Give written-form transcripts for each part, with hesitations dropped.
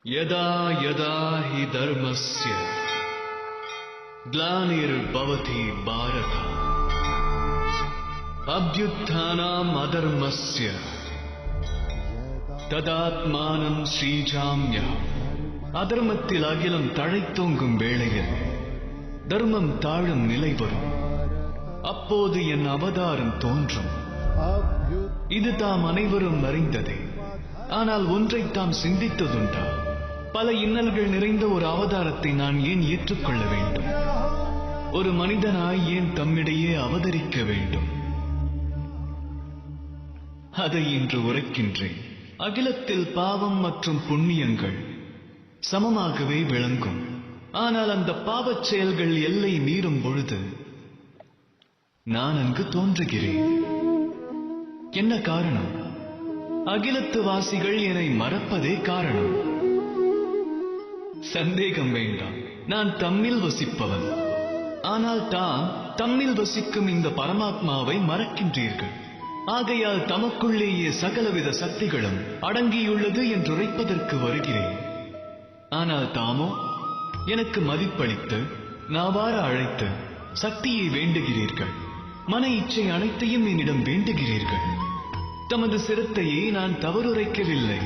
यदा यदा हि धर्मस्य ग्लानिर्भवति भारत अभ्युत्थानम् अधर्मस्य तदात्मानं श्रीजाम्यहम्. அதர்மத்தில் அகிலம் தழைத்தோங்கும் வேளையில் தர்மம் தாழும் நிலை வரும். அப்போது என் அவதாரம் தோன்றும். இது தாம் அனைவரும் அறிந்ததே. ஆனால் ஒன்றை தாம் சிந்தித்ததுண்டா? பல இன்னல்கள் நிறைந்த ஒரு அவதாரத்தை நான் ஏன் ஏற்றுக்கொள்ள வேண்டும்? ஒரு மனிதனாய் ஏன் தம்மிடையே அவதரிக்க வேண்டும்? அதை இன்று உரைக்கின்றேன். அகிலத்தில் பாவம் மற்றும் புண்ணியங்கள் சமமாகவே விளங்கும். ஆனால் அந்த பாவச் செயல்கள் எல்லை மீறும் பொழுது நான் அங்கு தோன்றுகிறேன். என்ன காரணம்? அகிலத்து வாசிகள் என்னை மறப்பதே காரணம். சந்தேகம் வேண்டாம், நான் தம்மில் வசிப்பவன். ஆனால் தாம் தம்மில் வசிக்கும் இந்த பரமாத்மாவை மறக்கின்றீர்கள். ஆகையால் தமக்குள்ளேயே சகலவித சக்திகளும் அடங்கியுள்ளது என்றுரைப்பதற்கு வருகிறேன். ஆனால் தாமோ எனக்கு மதிப்பளித்து நாவார அழைத்து சக்தியை வேண்டுகிறீர்கள். மன இச்சை அனைத்தையும் என்னிடம் வேண்டுகிறீர்கள். தமது சிரத்தையை நான் தவறுரைக்கவில்லை.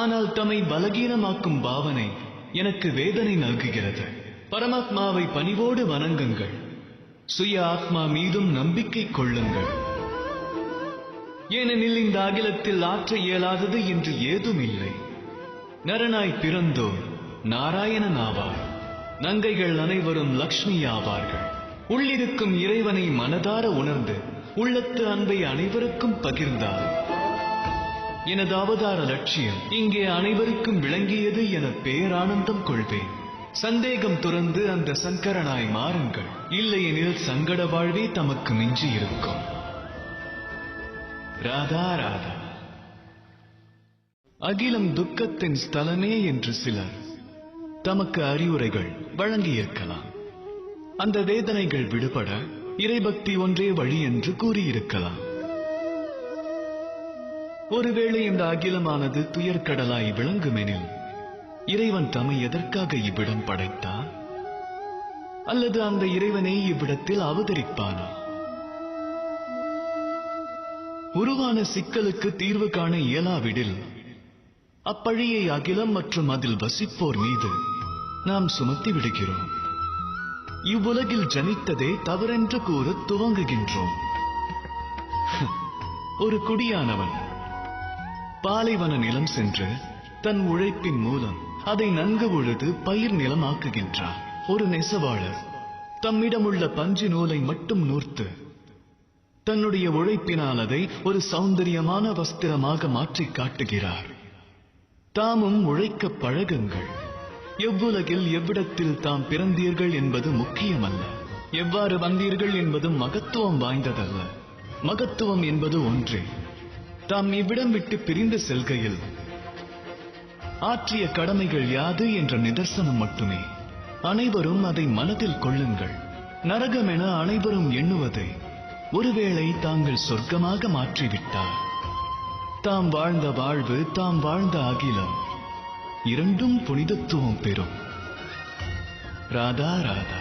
ஆனால் தம்மை பலகீனமாக்கும் பாவனை எனக்கு வேதனை நல்குகிறது. பரமாத்மாவை பணிவோடு வணங்குங்கள். சுய ஆத்மா மீதும் நம்பிக்கை கொள்ளுங்கள். ஏனெனில் இந்த அகிலத்தில் ஆற்ற இயலாதது என்று ஏதும் இல்லை. நரனாய் பிறந்தோர் நாராயணன் ஆவார். நங்கைகள் அனைவரும் லக்ஷ்மி ஆவார்கள். உள்ளிருக்கும் இறைவனை மனதார உணர்ந்து உள்ளத்து அன்பை அனைவருக்கும் பகிர்ந்தார். எனது அவதார லட்சியம் இங்கே அனைவருக்கும் விளங்கியது என பேரானந்தம் கொள்வேன். சந்தேகம் துறந்து அந்த சங்கரனாய் மாறுங்கள். இல்லையெனில் சங்கட வாழ்வே தமக்கு மிஞ்சி இருக்கும். ராதா ராதா. அகிலம் துக்கத்தின் ஸ்தலமே என்று சிலர் தமக்கு அறிவுரைகள் வழங்கியிருக்கலாம். அந்த வேதனைகள் விடுபட இறைபக்தி ஒன்றே வழி என்று கூறியிருக்கலாம். ஒருவேளை இந்த அகிலமானது துயர்கடலாய் விளங்குமெனில் இறைவன் தம்மை எதற்காக இவ்விடம் படைத்தான்? அல்லது அந்த இறைவனை இவ்விடத்தில் அவதரிப்பானா? உருவான சிக்கலுக்கு தீர்வு காண இயலாவிடில் அப்பழியை அகிலம் மற்றும் அதில் வசிப்போர் மீது நாம் சுமத்தி விடுகிறோம். இவ்வுலகில் ஜனித்ததே தவறென்று கூற துவங்குகின்றோம். ஒரு குடியானவன் பாலைவன நிலம் சென்று தன் உழைப்பின் மூலம் அதை நன்கு உழுது பயிர் நிலமாக்குகின்றார். ஒரு நெசவாளர் தம்மிடமுள்ள பஞ்சு நூலை மட்டும் நூர்த்து தன்னுடைய உழைப்பினால் அதை ஒரு சௌந்தரியமான வஸ்திரமாக மாற்றி காட்டுகிறார். தாமும் உழைக்க பழகுங்கள். எவ்வுலகில் எவ்விடத்தில் தாம் பிறந்தீர்கள் என்பது முக்கியமல்ல. எவ்வாறு வந்தீர்கள் என்பது மகத்துவம் வாய்ந்ததல்ல. மகத்துவம் என்பது ஒன்றே. தாம் இவ்விடம் விட்டு பிரிந்து செல்கையில் ஆற்றிய கடமைகள் யாது என்ற நிதர்சனம் மட்டுமே. அனைவரும் அதை மனதில் கொள்ளுங்கள். நரகம் என அனைவரும் எண்ணுவதை ஒருவேளை தாங்கள் சொர்க்கமாக மாற்றிவிட்டார். தாம் வாழ்ந்த வாழ்வு, தாம் வாழ்ந்த அகிலம் இரண்டும் புனிதத்துவம் பெறும். ராதா ராதா.